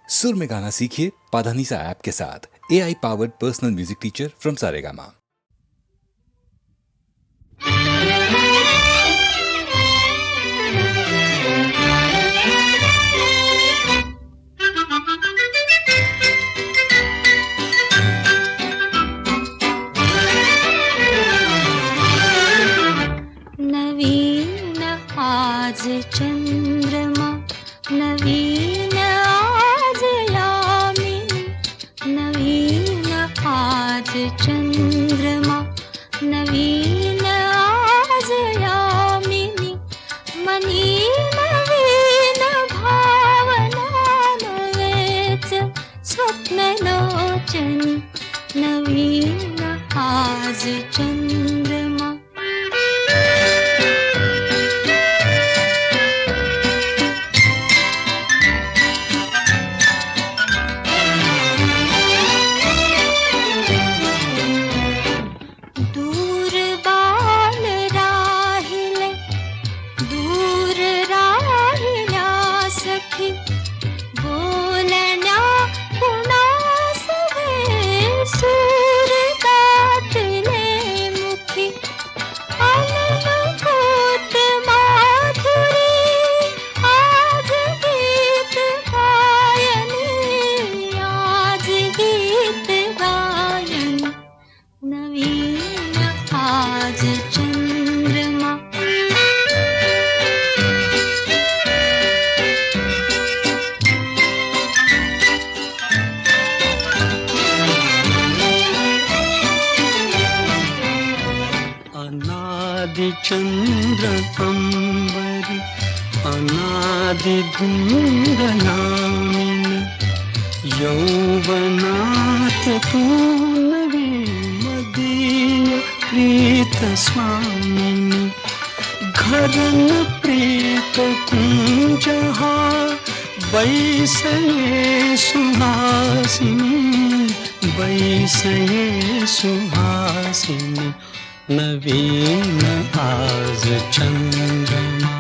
सुर में गाना सीखिए पाधानीसा ऐप के साथ। AI powered personal music teacher from Saregama. नवीन आज चंद्रमा, नवीन आज यामिनी, नवीन आज चंद्रमा, नवीन आज यामिनी, मनी नवीन भावना नवेच स्वप्नलोचनी, नवीन आज चंद्रमा। चंद्र अंबरी अनादि धूम्रयामिनी, यौवनात तू नवी मदीय प्रीत स्वामिनी, घरन प्रीत कुंजहा बैसये सुहासिनी, बैसये सुहासिनी, नवीन आज चंद्रमा।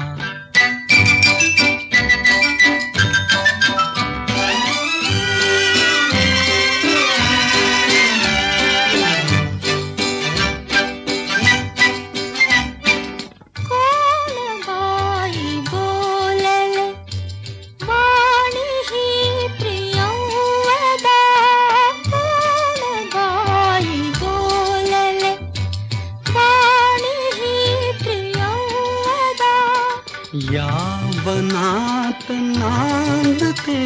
वनात नांदते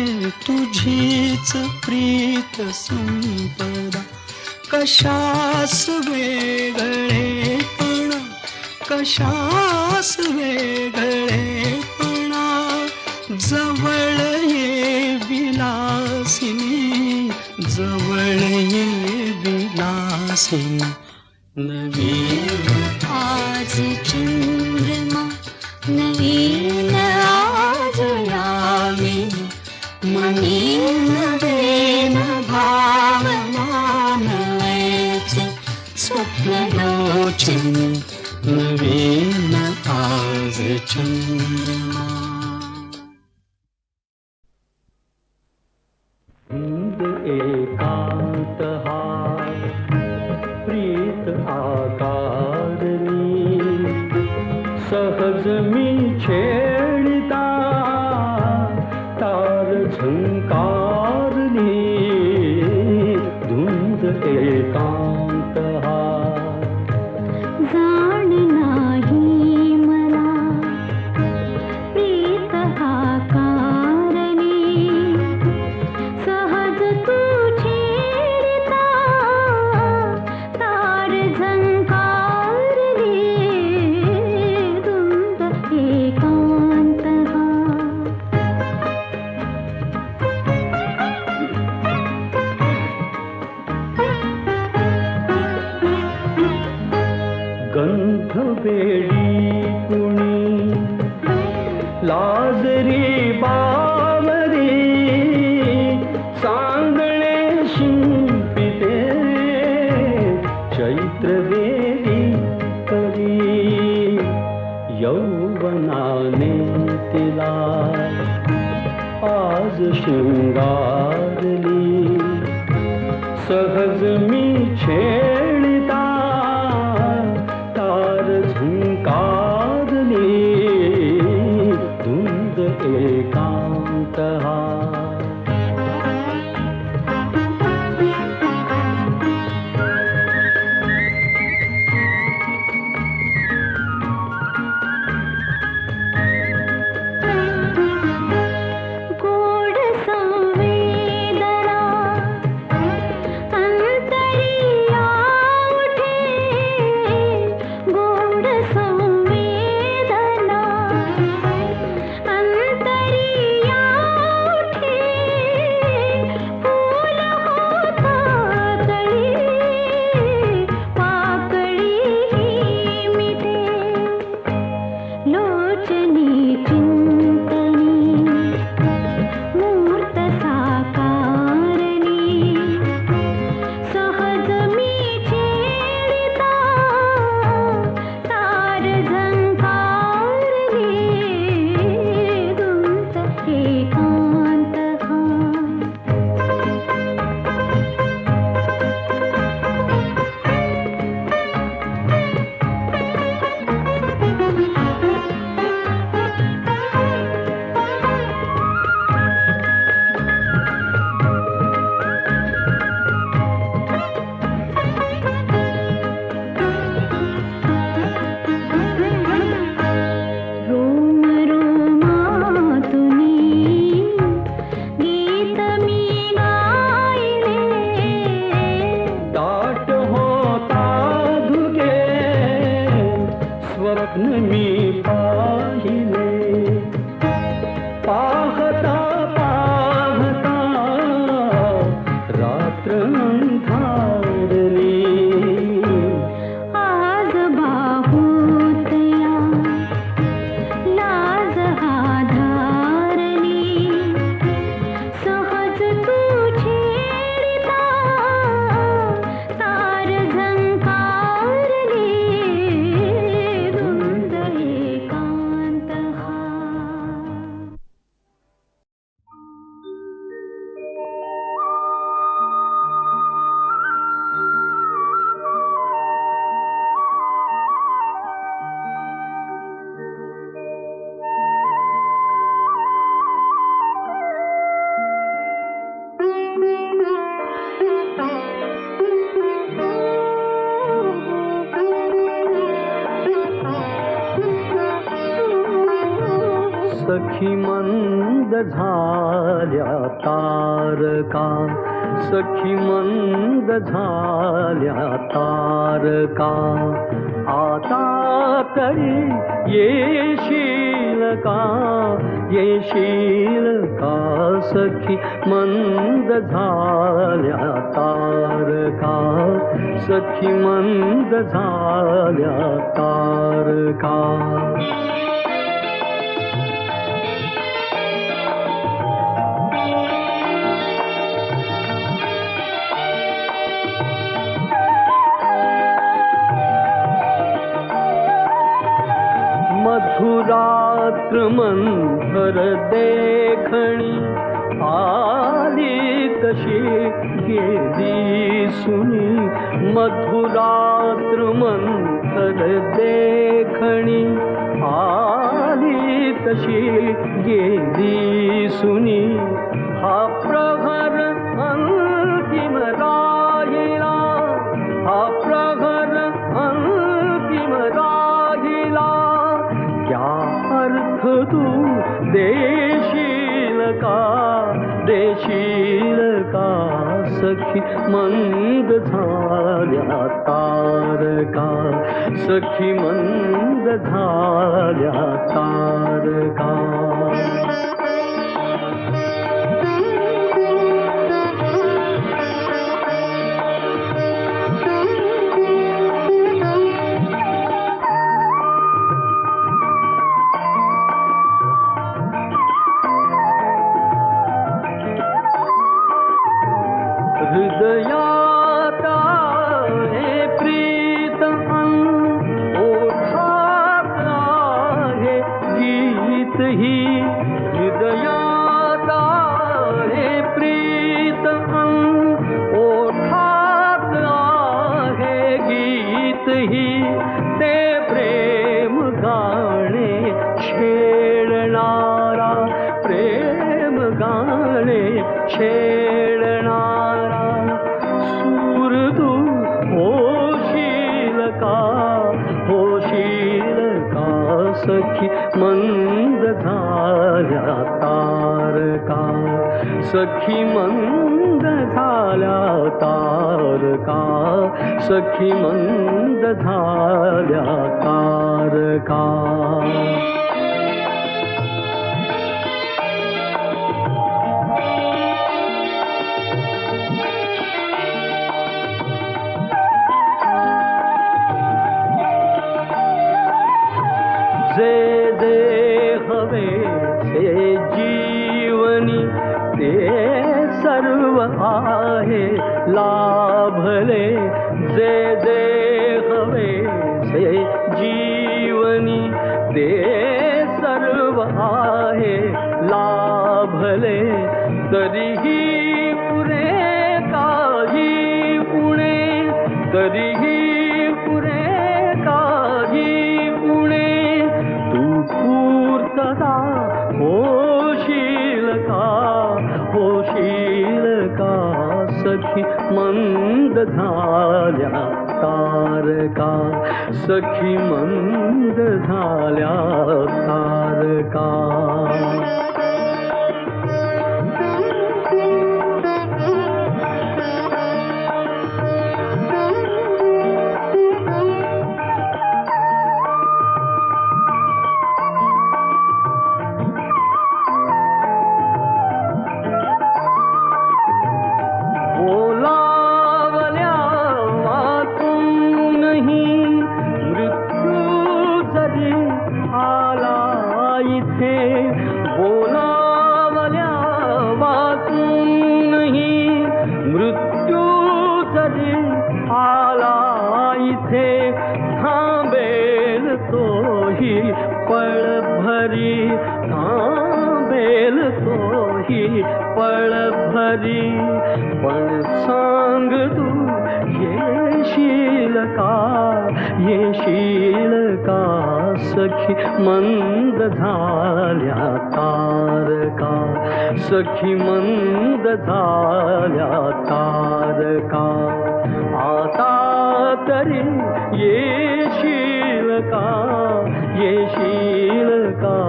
तुझीच प्रीत संपदा, कशास वेगळेपणा, कशास वेगळेपणा, जवळ ये विलासिनी, जवळ ये विलासिनी, नवीन आज चंद्रमा, नवीन आज यामिनी, मनी नवीन भावना नवेच स्वप्नलोचनी, नवीन आज चंद्रमा। एकांत हा प्रीत आकारणी, सहज मी छेडिता तार झंकारणी, धुंद एकांत हा जाण नाही मला प्रीत हा कारणी, सहज तू छेडिता तार झंकारणी, धुंद एकांत हा। झुंकारली सहज मी छेडता तार झुंकारली धुंद एकांत हा गोड संवेदना अंतरिया उठे गोड संवेदना अंतरिया उठे फूल होता कळी पाकळी मिटे लोचनी चिंतनी मूर्त साकारली सहज मी छेडता तार झंकारली गुंत एकांत हा रोम रोमातुनी गीत मी गायले दाट होता धुगे स्वप्न मी पाहिले पाहता पाहता रात्र अंधारली आज बाहुतया लाज आधारली सहज तू छेडता तार झंकारली धुंद एकांत हा सखी मंद झाल्या तारका सखी मंद झाल्या तारका आता तरी येशील का सखी मंद झाल्या तारका सखी मंद झाल्या तारका मधुरात्र मंथर देखणी आली तशी गेली सुनी मधुरात्र मंथर देखणी आली तशी गेली सुनी हा प्रहर अंतिम राहिला हा प्रहर अंतिम राहिला क्या अर्थ तू देशील का सखी मंद झाल्या तारका सखी मंद झाल्या तारका हृदयात आहे प्रीत ओठात आहे गीत ही तरीही ते प्रेम गाणे छेडणारा, प्रेम गाणे छेडणारा सूर तू होशील का, होशील का सखी मंद झाल्या तारका, सखी मंद झाल्या तारका, सखी मंद झाल्या तारका. जे जे हवे से जीवनी ते सर्व आहे लाभले, जे जे हवे से जीवनी ते सर्व आहे लाभले, तरीही पुरे काही उणे, तरीही पुरे काही उणे, तू पूर्तता होशील का, होशील का सखी मंद झाल्या तारका, सखी मंद झाल्या तारका. बोलावल्या वाचूनही मृत्यू जरी आला इथे, बोलावल्या वाचूनही मृत्यू जरी आला इथे, थांबेल तोही पळभरी, थांबेल तोही पळभरी, पण सांग तू येशील का, येशील का सखी मंद झाल्या तारका, सखी मंद झाल्या तारका. आता तरी येशील का, येशील का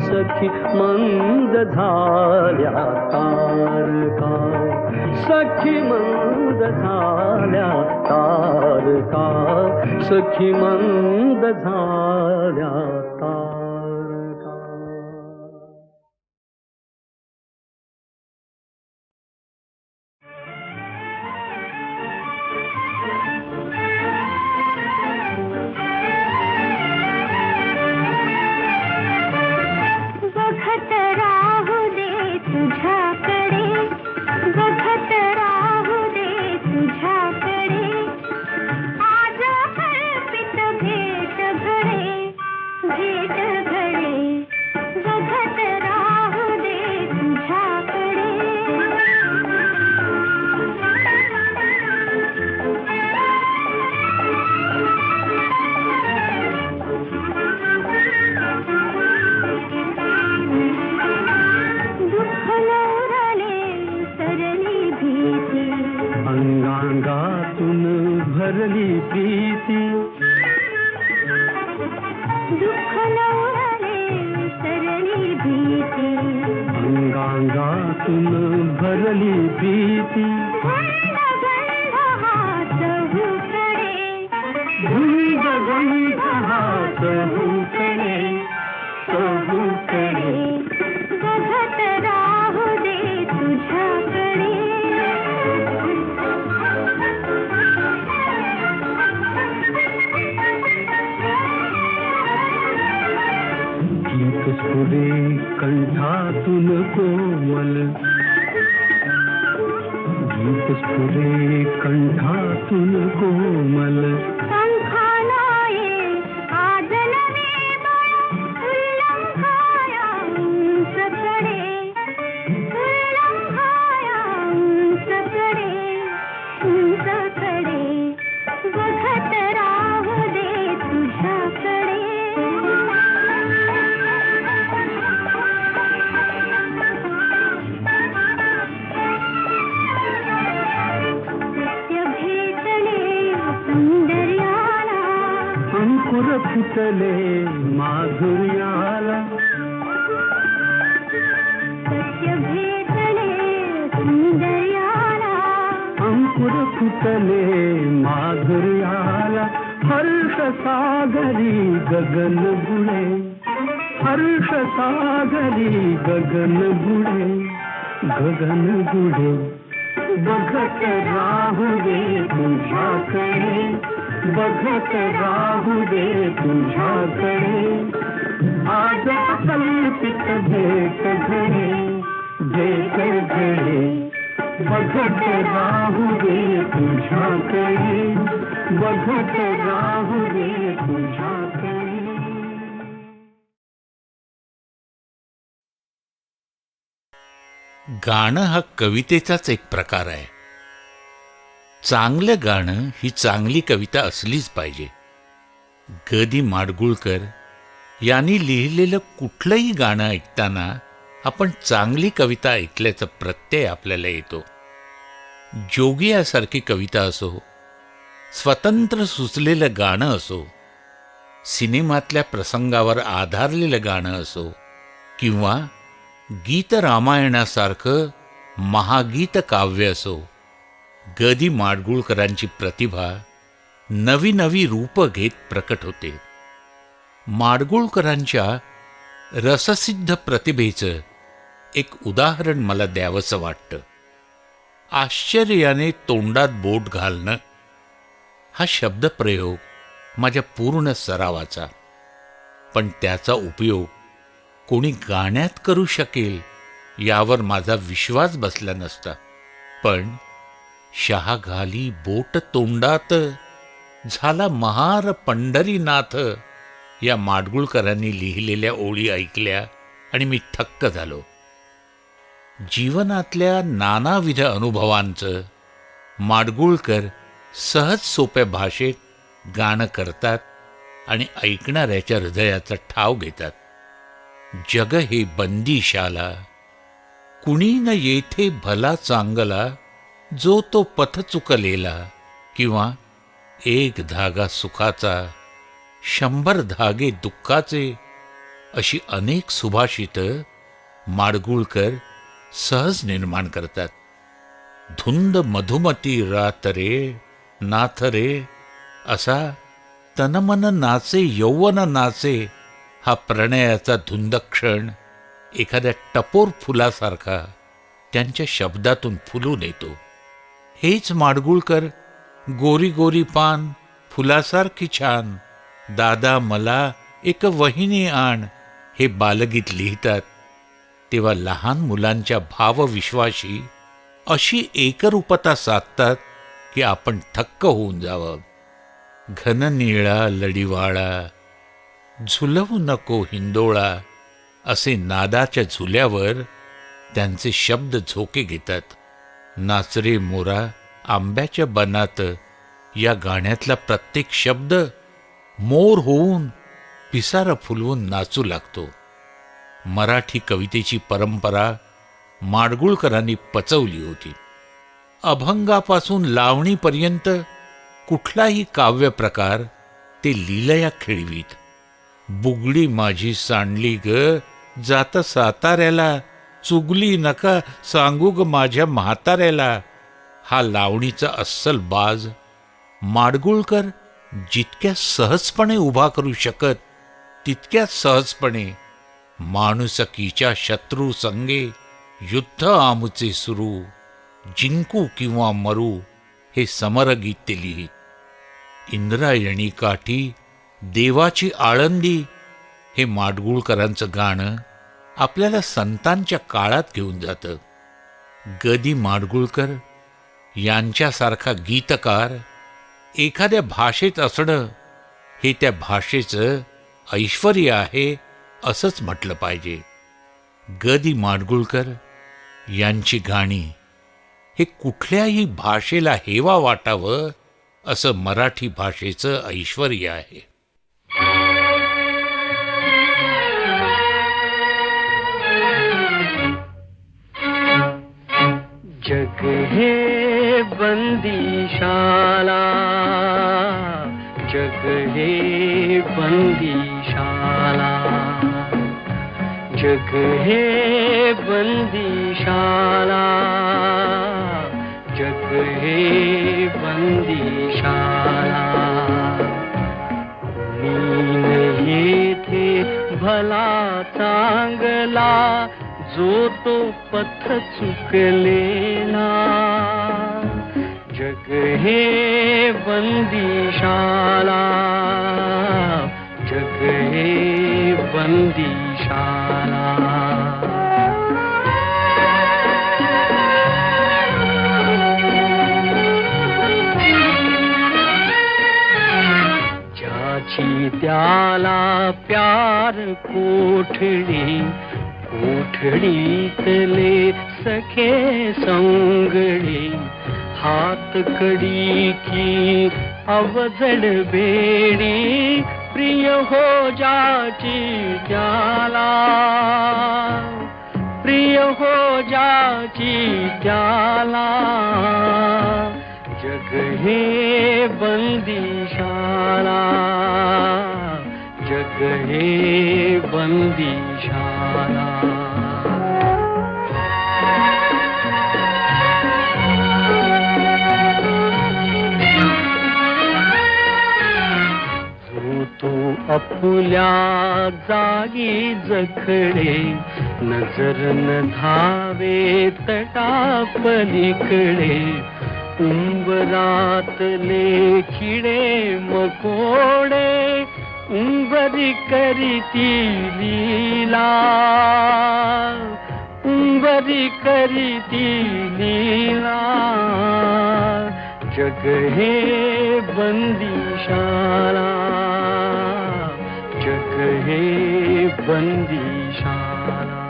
सखी मंद झाल्या तारका, सखी मंद झाल्या तारका, सखी मंद झाल्या तारका. बघत राहू दे तुझ्याकडे, बघत राहू दे तुझ्याकडे, आज कल्पित भेट घडे, भेट घडे, बघत राहू दे तुझ्याकडे. दुःख नवरले सरली भीती, अंगांगातून भरली प्रीती, दुःख नवरले सरली भीती, अंगांगातून भरली प्रीती, गंध गंध हात हुकडे, गंध गंध हात हुकडे, हुकडे. बघत राहू दे तुझ्याकडे. गीत स्फुरे कंठातून कोमल, गीत स्फुरे कंठातून कोमल, पंखानाये आज नवे बळ, उल्लंघाया उंचकडे, उल्लंघाया उंचकडे, उंचकडे, बघत राहू अंकुर फुटले माधुर्याला सत्य भेटले सुंदर्याला अंकुर फुटले माधुर्याला हर्ष सागरी गगन बुडे हर्ष सागरी गगन बुडे बघत राहू दे तुझ्याकडे बघत राहू दे तुझ्याकडे आज कल्पित भेट घडे बघत राहू दे तुझ्याकडे बघत राहू दे तुझ्याकडे. गाणं हा कवितेचाच एक प्रकार आहे. चांगलं गाणं ही चांगली कविता असलीच पाहिजे. ग दी माडगुळकर यांनी लिहिलेलं कुठलंही गाणं ऐकताना आपण चांगली कविता ऐकल्याचा प्रत्यय आपल्याला येतो. जोगियासारखी कविता असो, स्वतंत्र सुचलेलं गाणं असो, सिनेमातल्या प्रसंगावर आधारलेलं गाणं असो किंवा गीत रामायणासारखं महागीत काव्य असो, ग दी माडगुळकरांची प्रतिभा नवी नवी रूपं घेत प्रकट होते. माडगुळकरांच्या रससिद्ध प्रतिभेचं एक उदाहरण मला द्यावंसं वाटतं. आश्चर्याने तोंडात बोट घालणं हा शब्दप्रयोग माझ्या पूर्ण सरावाचा, पण त्याचा उपयोग कोणी गाण्यात करू शकेल यावर माझा विश्वास बसला नसता. पण शहा घाली बोट तोंडात झाला महार पंढरीनाथ या माडगुळकरांनी लिहिलेल्या ओळी ऐकल्या आणि मी थक्क झालो. जीवनातल्या नानाविध अनुभवांचं माडगुळकर सहज सोप्या भाषेत गाणं करतात आणि ऐकणाऱ्याच्या हृदयाचा ठाव घेतात. जग हे बंदीशाला, कुणी न येथे भला चांगला, जो तो पथ चुकलेला, किंवा एक धागा सुखाचा, 100 धागे दुःखाचे, अशी अनेक सुभाषितं माडगुळकर सहज निर्माण करतात. धुंद मधुमती रात रे नाथ रे, असा तनमन नाचे यौवन नाचे हा प्रणयाचा धुंद क्षण एखाद्या टपोर फुलासारखा त्यांच्या शब्दातून फुलून येतो. हेच माडगुळकर गोरी गोरी पान फुलासारखी छान, दादा मला एक वहिनी आण हे बालगीत लिहितात. तेव्हा लहान मुलांच्या भावविश्वाशी अशी एकरूपता साधतात की आपण थक्क होऊन जावं. घन निळा लढीवाळा, झुलवू नको हिंदोळा, असे नादाच्या झुल्यावर त्यांचे शब्द झोके घेतात. नाचरे मोरा आंब्याच्या बनात या गाण्यातला प्रत्येक शब्द मोर होऊन पिसारा फुलवून नाचू लागतो. मराठी कवितेची परंपरा माडगुळकरांनी पचवली होती. अभंगापासून लावणीपर्यंत कुठलाही काव्य प्रकार ते लीलया खेळवीत. बुगडी माझी सांडली ग जात साताऱ्याला, चुगली नका सांगू ग माझ्या म्हाताऱ्याला, हा लावणीचा अस्सल बाज माडगुळकर जितक्या सहजपणे उभा करू शकत तितक्याच सहजपणे माणुसकीच्या शत्रू संगे युद्ध आमुचे सुरू, जिंकू किंवा मरू हे समरगीत ते लिहित. इंद्रायणी काठी देवाची आळंदी हे माडगुळकरांचं गाणं आपल्याला संतांच्या काळात घेऊन जातं. ग दी माडगुळकर यांच्यासारखा गीतकार एखाद्या भाषेत असणं हे त्या भाषेचं ऐश्वर्य आहे असंच म्हटलं पाहिजे. ग दी माडगुळकर यांची गाणी हे कुठल्याही भाषेला हेवा वाटावं असं मराठी भाषेचं ऐश्वर्य आहे. जग हे बंदीशाला, जग हे बंदीशाला, जग हे बंदीशाला, जग हे बंदीशाला. कोणी येथे भला चांगला, जो तो पथ चुकलेला. जग हे बंदीशाला, जग हे बंदीशाला. ज्याची त्याला प्यार कोठडी, कोठडीतले सखे संगडी. हात कडी की अवजड बेडी, प्रिय हो जाची त्याला, प्रिय हो जाची त्याला. जग हे बंदीशाला, जग हे बंदीशाला. तो आपुल्या जागी जखडे, नजर न धावे तटापलीकडे. उंबरातले किडे मकोडे, उंबरी करीती लीला, उंबरी करीती लीला. जग हे बंदीशाला, जग हे बंदीशाला.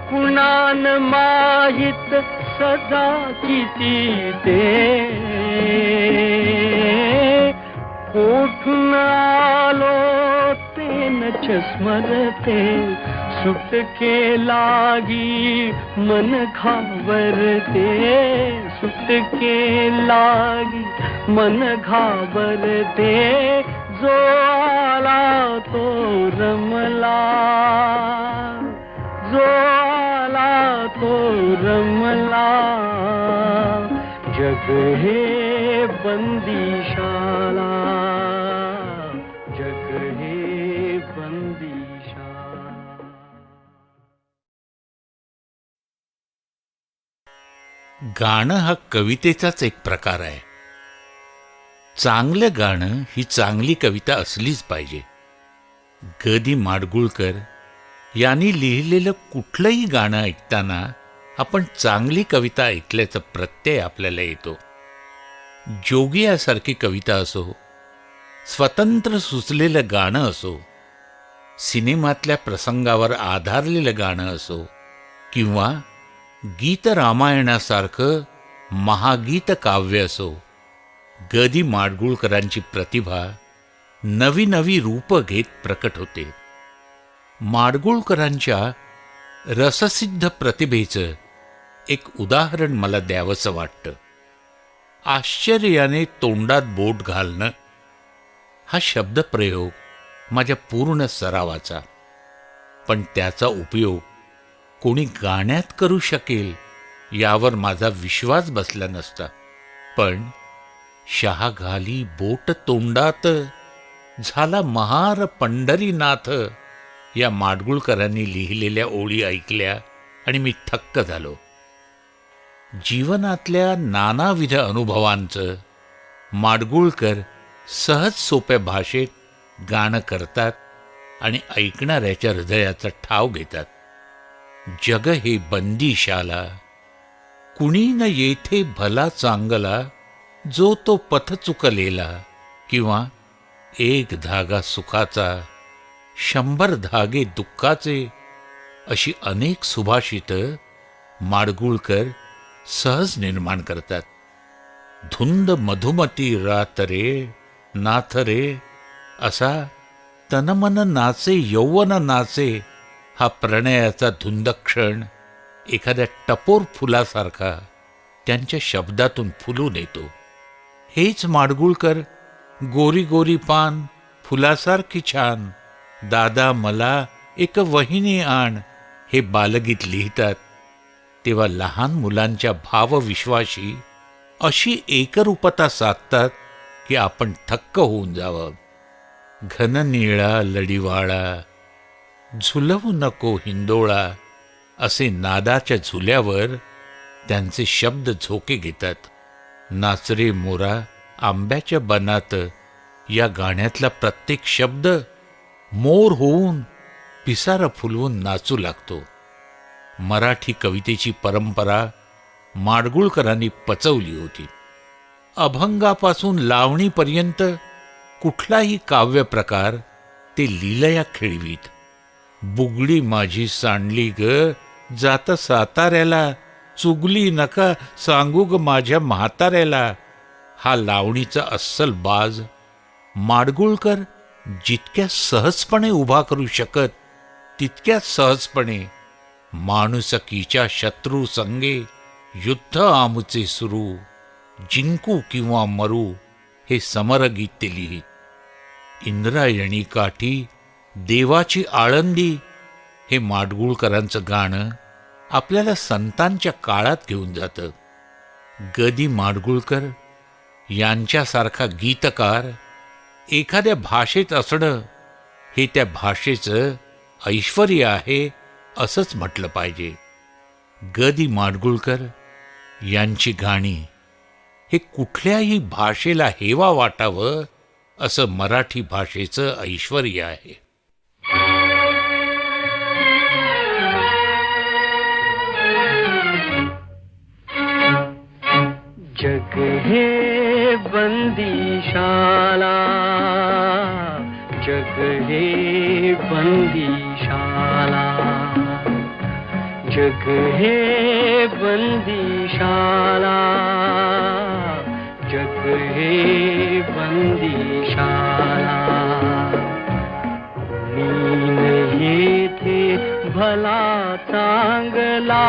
कुणान माहित सदा किती ते, कोठून आलो ते नच स्मरते. सुटके लागी मन घाबरते, सुटके लागी मन घाबरते. जो आला तो रमला, जो आला तो रमला. जग हे बंदीशाला, जग हे बंदीशाला. गाणं हा कवितेचाच एक प्रकार आहे. चांगलं गाणं ही चांगली कविता असलीच पाहिजे. ग दी माडगूळकर यांनी लिहिलेलं कुठलंही गाणं ऐकताना आपण चांगली कविता ऐकल्याचा प्रत्यय आपल्याला येतो. जोगियासारखी कविता असो, स्वतंत्र सुचलेलं गाणं असो, सिनेमातल्या प्रसंगावर आधारलेलं गाणं असो, किंवा गीत रामायणासारखं महागीत काव्य असो, ग दी माडगूळकरांची प्रतिभा नवी नवी रूपं घेत प्रकट होते. माडगूळकरांच्या रससिद्ध प्रतिभेचं एक उदाहरण मला द्यावंसं वाटतं. आश्चर्याने तोंडात बोट घालणं हा शब्दप्रयोग माझ्या पूर्ण सरावाचा, पण त्याचा उपयोग कोणी गाण्यात करू शकेल यावर माझा विश्वास बसला नसता. पण शहा घाली बोट तोंडात, झाला महार पंढरीनाथ या माडगूळकरांनी लिहिलेल्या ओळी ऐकल्या आणि मी थक्क झालो. जीवनातल्या नानाविध अनुभवांचं माडगूळकर सहज सोप्या भाषेत गाणं करतात आणि ऐकणाऱ्याच्या हृदयाचा ठाव घेतात. जग हे बंदीशाला, कुणी न येथे भला चांगला, जो तो पथ चुकलेला. किंवा एक धागा सुखाचा, 100 धागे दुःखाचे, अशी अनेक सुभाषितं माडगूळकर सहज निर्माण करतात. धुंद मधुमती रात रे नाथ रे, असा तनमन नाचे यौवन नाचे हा प्रणयाचा धुंद क्षण एखाद्या टपोर फुलासारखा त्यांच्या शब्दातून फुलून येतो. हेच माडगुळकर गोरी गोरी पान फुलासारखी छान, दादा मला एक वहिनी आण हे बालगीत लिहितात. तेव्हा लहान मुलांच्या भावविश्वाशी अशी एकरूपता साधतात की आपण थक्क होऊन जावं. घन निळा लढीवाळा झुलवू नको हिंदोळा असे नादाच्या झुल्यावर त्यांचे शब्द झोके घेतात. नाचरे मोरा आंब्याच्या बनात या गाण्यातला प्रत्येक शब्द मोर होऊन पिसारा फुलवून नाचू लागतो. मराठी कवितेची परंपरा माडगुळकरांनी पचवली होती. अभंगापासून लावणीपर्यंत कुठलाही काव्य प्रकार ते लीलया खेळवीत. बुगडी माझी सांडली ग जात साताऱ्याला, चुगली नका सांगू ग माझ्या म्हाताऱ्याला, हा लावणीचा अस्सल बाज माडगुळकर जितक्या सहजपणे उभा करू शकत तितक्या सहजपणे माणुसकीच्या शत्रू संगे युद्ध आमुचे सुरू, जिंकू किंवा मरू हे समरगीत ते लिहित. इंद्रायणी काठी देवाची आळंदी हे माडगुळकरांचं गाणं आपल्याला संतांच्या काळात घेऊन जातं. गदी माडगुळकर यांच्यासारखा गीतकार एखाद्या भाषेत असणं हे त्या भाषेचं ऐश्वर्य आहे असंच म्हटलं पाहिजे. गदी माडगुळकर यांची गाणी हे कुठल्याही भाषेला हेवा वाटावं असं मराठी भाषेचं ऐश्वर्य आहे. जग हे बंदीशाला, जग हे बंदीशाला, जग हे बंदीशाला, जग हे बंदीशाला. मीन येथे भला चांगला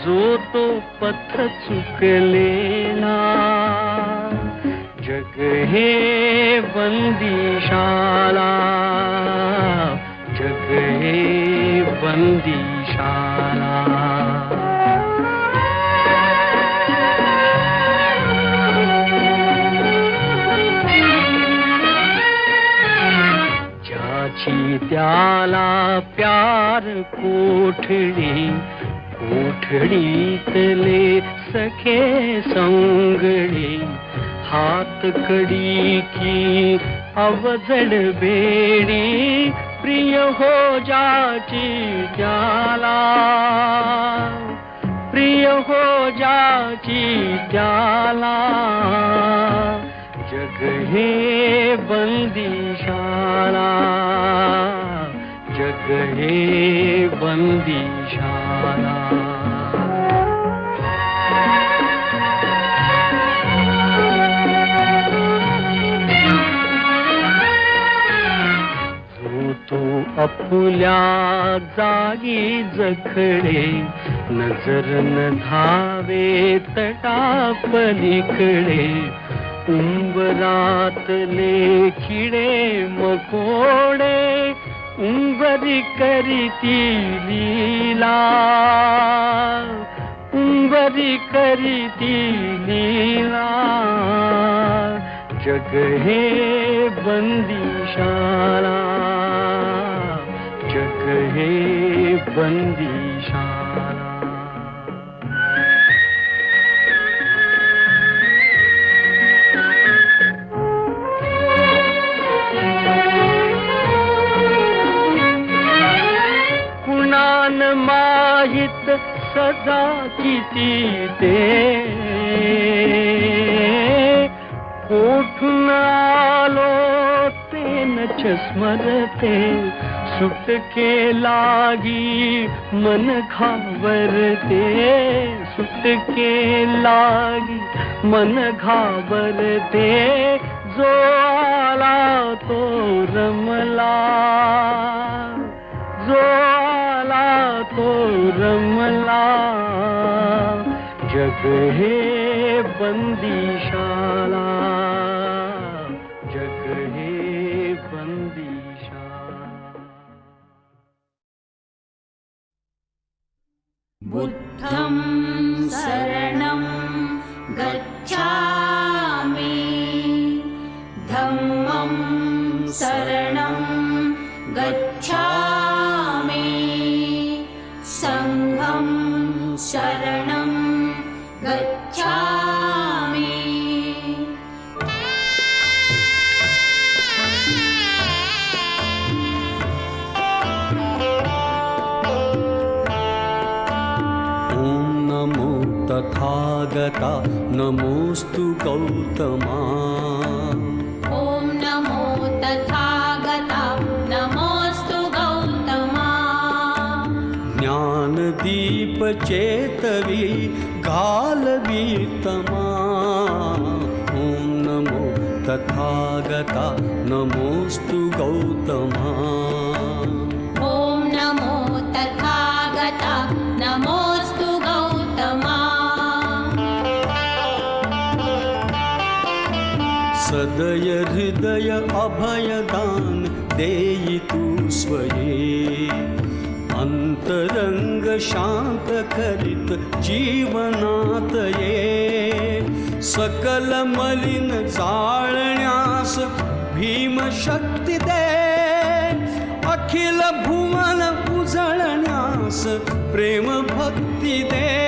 जो तो पथ चुकलेला, जग हे बंदीशाला, जग हे बंदीशाला. ज्याची त्याला प्यार कोठडी, कोठडीतले सखे संगळे, हात कडी की अवजड बेडी, प्रिय हो जाची त्याला, प्रिय हो जाची त्याला. जग हे बंदीशाला, जग हे बंदीशाला. जो तो अपुल्या जागी जखडे, नजर न धावे तटापलीकडे, उंबरातले किडे मकोडे, उंबरी करीती लीला, उंबरी करीती लीला. जग हे बंदीशाला, जग हे बंदीशाला. कुणान माहित सदा किती ते, कोठून आलो ते नच स्मरते, सुटके लागी मन घाबरते, सुटके लागी मन घाबरते. जो आला तो रमला, जो तो रमला जग हे बंदीशाला, जग हे बंदीशाला. बुद्धं शरणं गच्छामि, धम्मं शरणं गच्छामि, संघं शरणं गच्छामि. तथागता नमोस्तु गौतमा. ॐ नमो तथागता नमोऽस्तु गौतमा. ज्ञानदीप चेतवी घालवीतमा. ॐ नमो तथागता नमोस्तु गौतमा. ॐ नमो तथागता नमोऽस्तु गौतमा. सदय हृदय अभयदान देई तू स्वये. अंतरंग शांत करीत जीवनात ये. सकल मलिन जाळण्यास भीम शक्ती दे. अखिल भुवन उजळण्यास प्रेम भक्ती दे.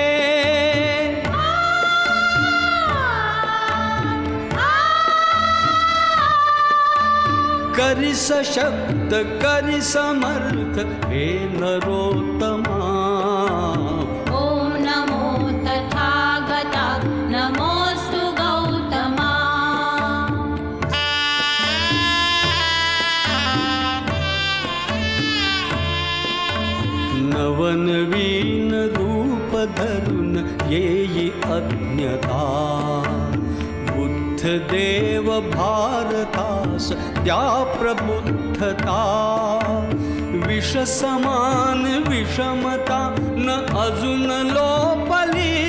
करी सशक्त करी समर्थ हे नरोत्तमा. ॐ नमो तथागता नमोऽस्तु गौतमा. नवनवीन रूप धरून येई अज्ञता. देव भारतास द्या प्रबुद्धता. विष समान विषमता न अजून लोपली.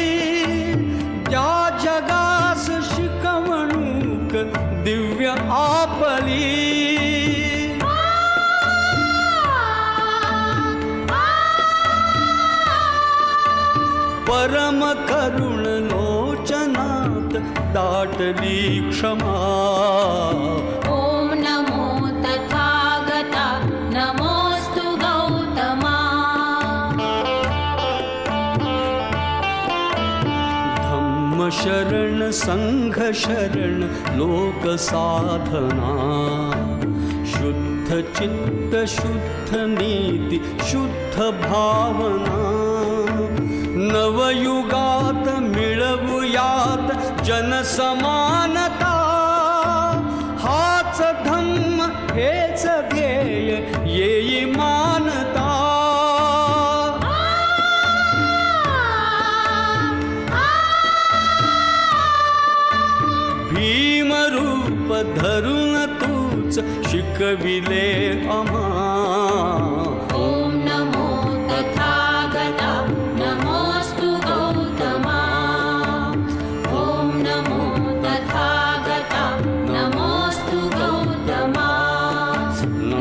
द्या जगास शिकवणूक दिव्य आपली. परम करुण लोचनात दाटली क्षमा. ॐ नमो तथागता नमोऽस्तु गौतमा. धम्म शरण संघ शरण लोक साधना. शुद्ध चित्त शुद्ध नीती शुद्ध भावना. नवयुगात मिळवूयात जनसमानता. हाच धम्म हेच ध्येय येई मानता. भीमरूप धरून तूच शिकविले आम्हा. ॐ नमो तथागता नमोऽस्तु गौतमा. ॐ नमो तथागता नमोऽस्तु गौतमा.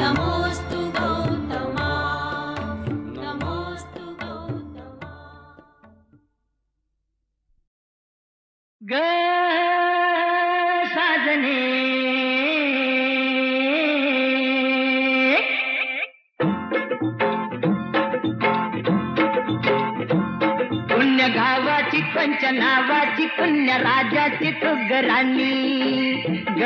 नमोऽस्तु गौतमा. नमोऽस्तु गौतमा. ग साजने पुण्य गावाची पंच नावाची पुण्य राजाची तुगराणी. ग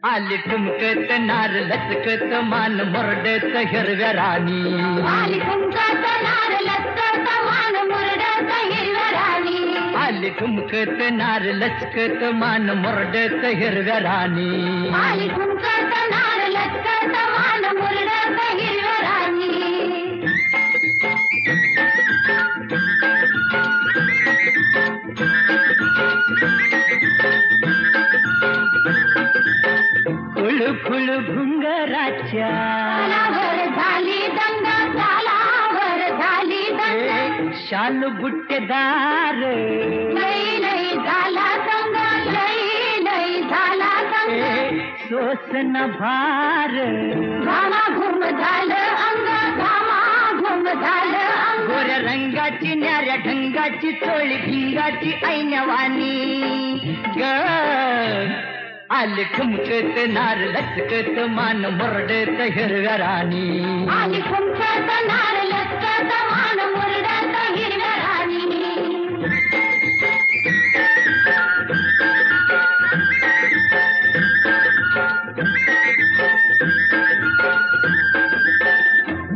आली ठुमकत नार लचकत मान मुरडत हिरव्या राणी. आली ठुमकत नार लचकत मान मुरडत हिरव्या राणी. आली ठुमकत नार लचकत मान मुरडत हिरव्या राणी. आली ठुमकत नार लचकत मान मुरडत हिरव्या राणी. खुळ खुळ घुंगराच्या तालावर झाली दंगा तालावर शाल बुट्टेदार लई लई झाला संग लई लई झाला संग सोसन भार घामा घुम झालं अंग घामा घुम झालं अंग गोऱ्या रंगाची न्याऱ्या ढंगाची चोळी भिंगाची ऐनवानी ग आले ठुमकत नार लचकत मान मुरडत हिरव्या राणी आली कुंकत नार लचकत मान मुरडत हिरव्या राणी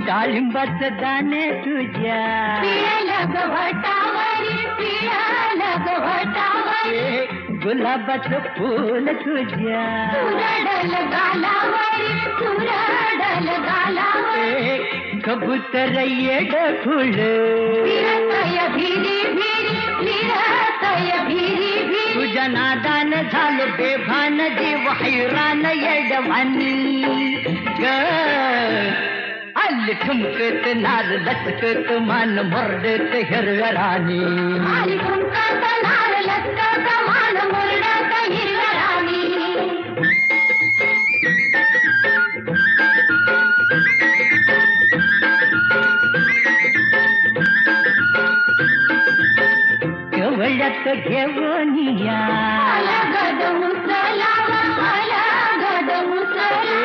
डाळिंबाचं दाणे तुझ्या पिळलं गवटावरी पिळलं गवटावरी गुलाबाचं फूल तुझ्या तुरडल गालावरी तुरडल गालावरी कबूतर येड फुल फिरतय भिरी भिरी फिरतय भिरी भिरी तुझ्या नादान झालो बेभान जीव हैरान येडवानी ग आली ठुमकत नार लचकत मान मुरडत हिरव्या राणी आली कुंकत नार लचकत मान मुरडत हिरव्या राणी कवळ्यात घेऊन या अलगद मुसलावा अलगद मुसला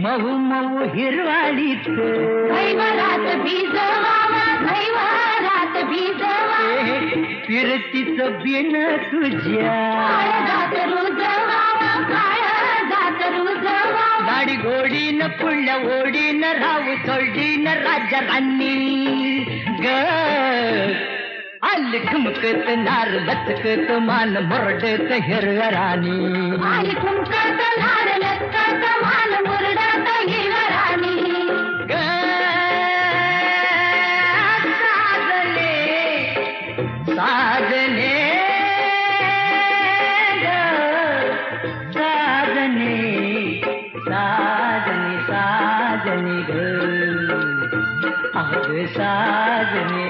मऊ मऊ हिरवाळीत घैवरात भिजवावा घैवरात भिजवा फिरतीचं बिन तुझ्या काळजात रुजवावा काळजात रुजवावा गाडी गोडीन पुढल्या ओढीन राहू सोडीन राजा राणी ग आली ठुमकत नार लचकत मान मुरडत हिरव्या राणी आली कुंकत नार लचकत मान मुरडत हिरव्या राणी ग साजने साजने ग साजने साजने साजने ग अग साजने